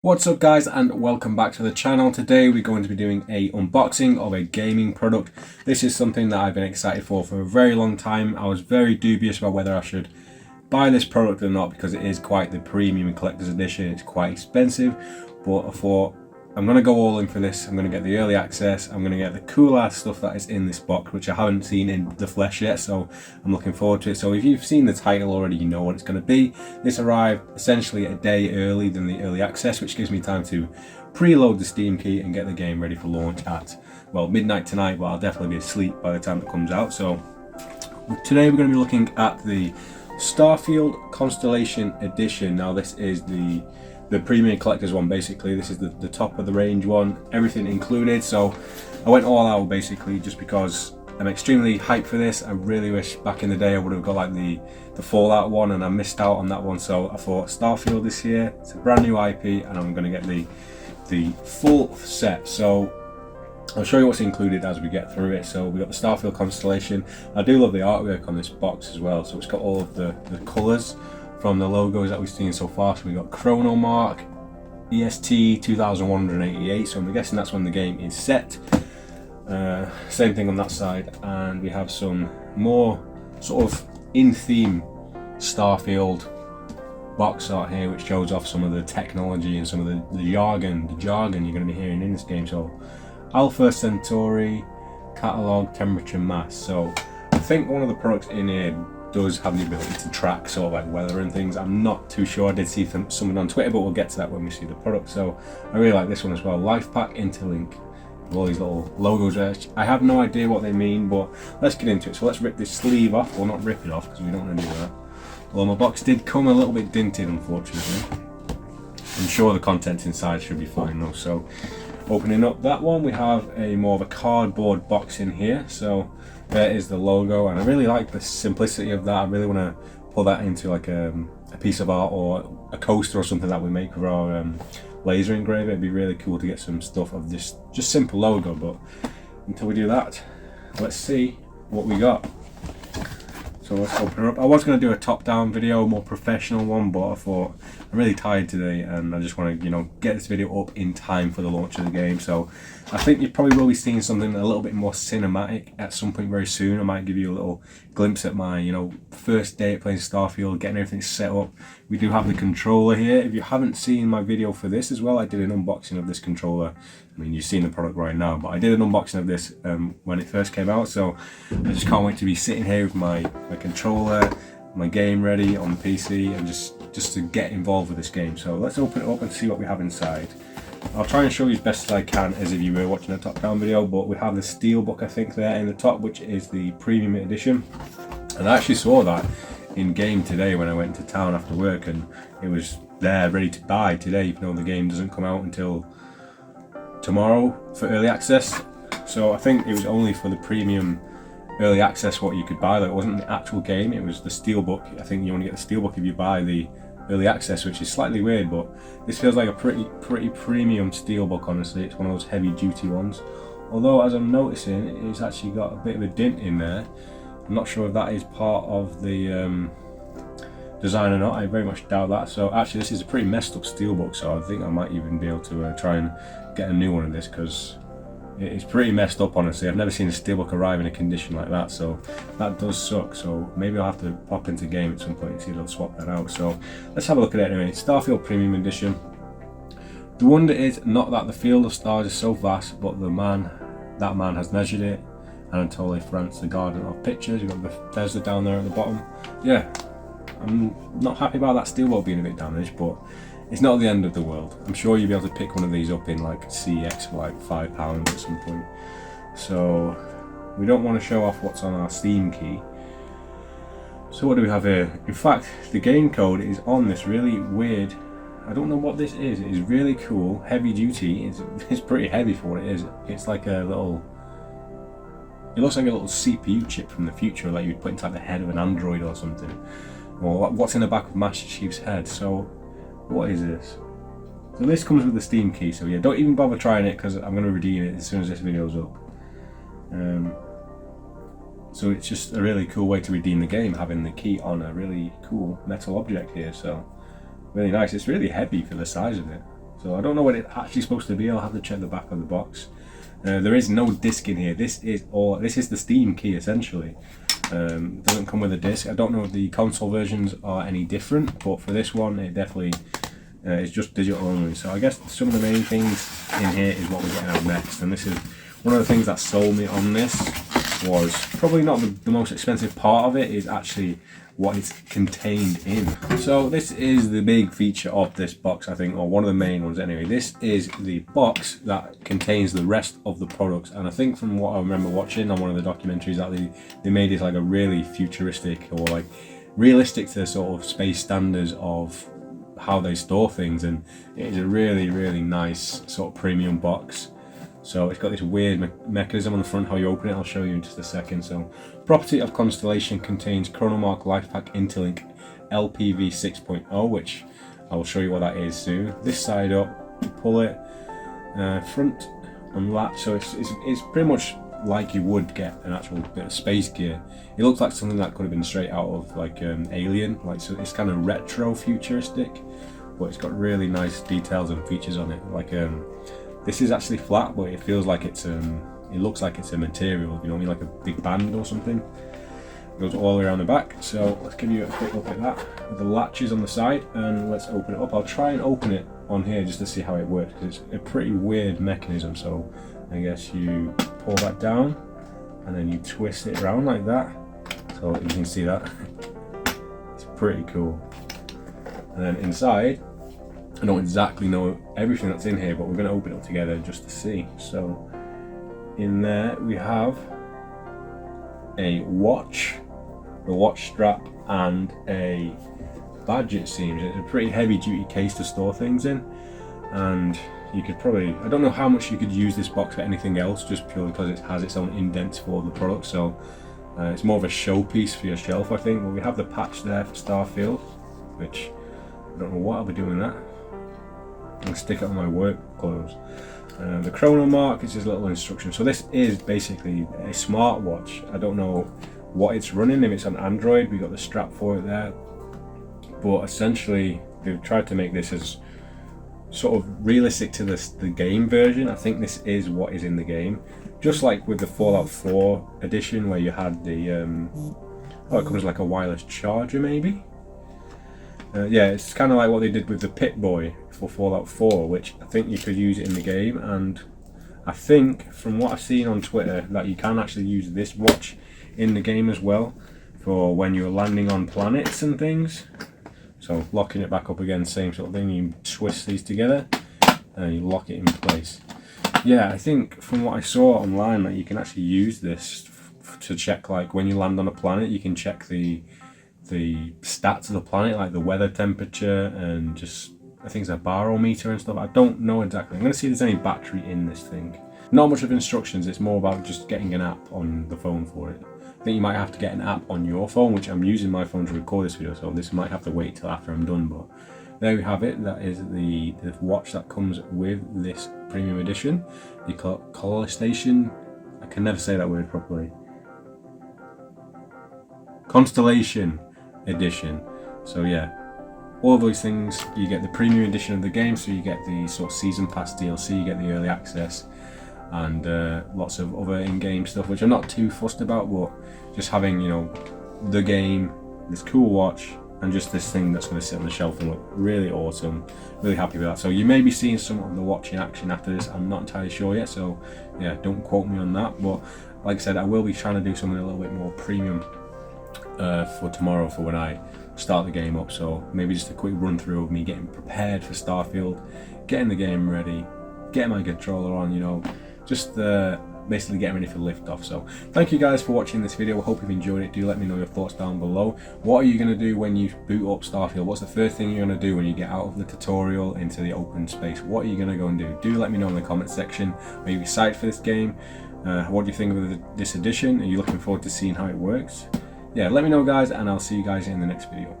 What's up guys, and welcome back to the channel. Today we're going to be doing a unboxing of a gaming product. This is something that I've been excited for a very long time. I was very dubious about whether I should buy this product or not because it is quite the premium collector's edition. It's quite expensive, but I thought I'm going to go all in for this. I'm going to get the early access. I'm going to get the cool ass stuff that is in this box, which I haven't seen in the flesh yet, so I'm looking forward to it. So if you've seen the title already, you know what it's going to be. This arrived essentially a day early than the early access, which gives me time to preload the Steam key and get the game ready for launch at, well, midnight tonight, but I'll definitely be asleep by the time it comes out. So today we're going to be looking at the Starfield Constellation Edition. Now this is the premium collector's one. Basically this is the top of the range one, everything included. So I went all out basically just because I'm extremely hyped for this. I really wish back in the day I would have got like the Fallout one, and I missed out on that one. So I thought Starfield this year, it's a brand new IP and I'm going to get the full set. So I'll show you what's included as we get through it. So we got the Starfield Constellation. I do love the artwork on this box as well. So it's got all of the colours from the logos that we've seen so far. So we got Chrono Mark, EST 2188. So I'm guessing that's when the game is set. Same thing on that side, and we have some more sort of in-theme Starfield box art here, which shows off some of the technology and some of the jargon you're going to be hearing in this game. So Alpha Centauri, catalog, temperature, mass. So I think one of the products in here does have the ability to track sort of like weather and things. I'm not too sure. I did see someone on Twitter, but we'll get to that when we see the product. So I really like this one as well. Life Pack Interlink, with all these little logos there. I have no idea what they mean, but let's get into it. So let's rip this sleeve off. Well, not rip it off because we don't want to do that. Well, my box did come a little bit dinted, unfortunately. I'm sure the contents inside should be fine though. So opening up that one, we have a more of a cardboard box in here. So there is the logo, and I really like the simplicity of that. I really want to pull that into like a piece of art or a coaster or something that we make with our laser engraver. It'd be really cool to get some stuff of this just simple logo, but until we do that, let's see what we got. So let's open it up. I was going to do a top-down video, more professional one, but I thought I'm really tired today and I just want to, get this video up in time for the launch of the game. So I think you probably will be seeing something a little bit more cinematic at some point very soon. I might give you a little glimpse at my, first day at playing Starfield, getting everything set up. We do have the controller here. If you haven't seen my video for this as well, I did an unboxing of this controller. I mean, you've seen the product right now, but I did an unboxing of this when it first came out. So I just can't wait to be sitting here with my controller, my game ready on the PC, and just to get involved with this game. So let's open it up and see what we have inside. I'll try and show you as best as I can as if you were watching a top-down video, but we have the Steelbook, I think, there in the top, which is the premium edition. And I actually saw that in game today when I went to town after work, and it was there ready to buy today, even though the game doesn't come out until tomorrow for early access. So I think it was only for the premium early access what you could buy. That it wasn't the actual game, it was the Steelbook. I think you only get the Steelbook if you buy the early access, which is slightly weird, but this feels like a pretty premium Steelbook. Honestly, it's one of those heavy duty ones, although as I'm noticing it's actually got a bit of a dent in there. I'm not sure if that is part of the design or not. I very much doubt that. So actually this is a pretty messed up Steelbook, so I think I might even be able to try and get a new one of this, because it is pretty messed up, honestly. I've never seen a Steelbook arrive in a condition like that, so that does suck. So maybe I'll have to pop into game at some point and see if they'll swap that out. So let's have a look at it anyway. Starfield Premium Edition. The wonder is not that the field of stars is so vast, but that man has measured it. Anatole France, the garden of pictures. You've got Bethesda down there at the bottom. Yeah, I'm not happy about that Steelbook being a bit damaged, but it's not the end of the world. I'm sure you'll be able to pick one of these up in like CX for like £5 at some point. So we don't want to show off what's on our Steam key. So what do we have here? In fact, the game code is on this really weird, I don't know what this is. It is really cool, heavy duty. It's pretty heavy for what it is. It's like a little, it looks like a little CPU chip from the future, like you'd put inside the head of an Android or something. Or what's in the back of Master Chief's head. So what is this? So this comes with the Steam key, so yeah, don't even bother trying it because I'm going to redeem it as soon as this video's up. So it's just a really cool way to redeem the game, having the key on a really cool metal object here. So really nice. It's really heavy for the size of it. So I don't know what it's actually supposed to be. I'll have to check the back of the box. There is no disc in here. This is the Steam key essentially. It doesn't come with a disc. I don't know if the console versions are any different, but for this one it definitely is just digital only. So I guess some of the main things in here is what we're getting out next, and this is one of the things that sold me on this. Was probably not the most expensive part of it, is actually what is contained in. So this is the big feature of this box, I think, or one of the main ones anyway. This is the box that contains the rest of the products, and I think from what I remember watching on one of the documentaries that they made it like a really futuristic or like realistic to sort of space standards of how they store things, and it is a really nice sort of premium box. So it's got this weird mechanism on the front, how you open it, I'll show you in just a second. So, property of Constellation contains Chronomark LifePack Interlink LPV 6.0, which I will show you what that is soon. This side up, you pull it, front and latch, so it's pretty much like you would get an actual bit of space gear. It looks like something that could have been straight out of like Alien, like, so it's kind of retro futuristic, but it's got really nice details and features on it. Like this is actually flat, but it feels like it looks like it's a material, you know what I mean, like a big band or something. It goes all the way around the back. So let's give you a quick look at that with the latches on the side, and let's open it up. I'll try and open it on here just to see how it works, because it's a pretty weird mechanism. So I guess you pull that down and then you twist it around like that, so you can see that. It's pretty cool. And then inside, I don't exactly know everything that's in here, but we're going to open it together just to see. So in there we have a watch, the watch strap, and a badge, it seems. It's a pretty heavy duty case to store things in, and you could probably, I don't know how much you could use this box for anything else, just purely because it has its own indents for the product. So it's more of a showpiece for your shelf, I think. But we have the patch there for Starfield, which I don't know what I'll be doing with that. And stick it on my work clothes. The Chronomark is just a little instruction. So this is basically a smartwatch. I don't know what it's running, if it's on Android. We got the strap for it there, but essentially they've tried to make this as sort of realistic to the game version. I think this is what is in the game, just like with the Fallout 4 edition, where you had the it comes like a wireless charger maybe. Yeah, it's kind of like what they did with the Pip-Boy for Fallout 4, which I think you could use it in the game, and I think from what I've seen on Twitter that you can actually use this watch in the game as well for when you're landing on planets and things. So locking it back up again, same sort of thing, you twist these together and you lock it in place. Yeah, I think from what I saw online that you can actually use this to check, like when you land on a planet, you can check the stats of the planet, like the weather temperature and just I think it's a barometer and stuff. I don't know exactly. I'm going to see if there's any battery in this thing. Not much of instructions, it's more about just getting an app on the phone for it. I think you might have to get an app on your phone, which I'm using my phone to record this video, so this might have to wait till after I'm done, but there we have it. That is the watch that comes with this premium edition. The Constellation, I can never say that word properly. Constellation Edition. So yeah, all of those things, you get the premium edition of the game, so you get the sort of season pass DLC, you get the early access, and lots of other in-game stuff, which I'm not too fussed about, but just having, you know, the game, this cool watch, and just this thing that's going to sit on the shelf and look really awesome. Really happy with that. So you may be seeing some of the watch in action after this. I'm not entirely sure yet, so yeah, don't quote me on that. But like I said, I will be trying to do something a little bit more premium for tomorrow, for when I start the game up. So maybe just a quick run through of me getting prepared for Starfield, getting the game ready, getting my controller on, you know, just basically getting ready for liftoff. So thank you guys for watching this video. I hope you've enjoyed it. Do let me know your thoughts down below. What are you going to do when you boot up Starfield? What's the first thing you're going to do when you get out of the tutorial into the open space? What are you going to go and do? Do let me know in the comment section. Are you excited for this game? What do you think of this edition? Are you looking forward to seeing how it works? Yeah, let me know guys, and I'll see you guys in the next video.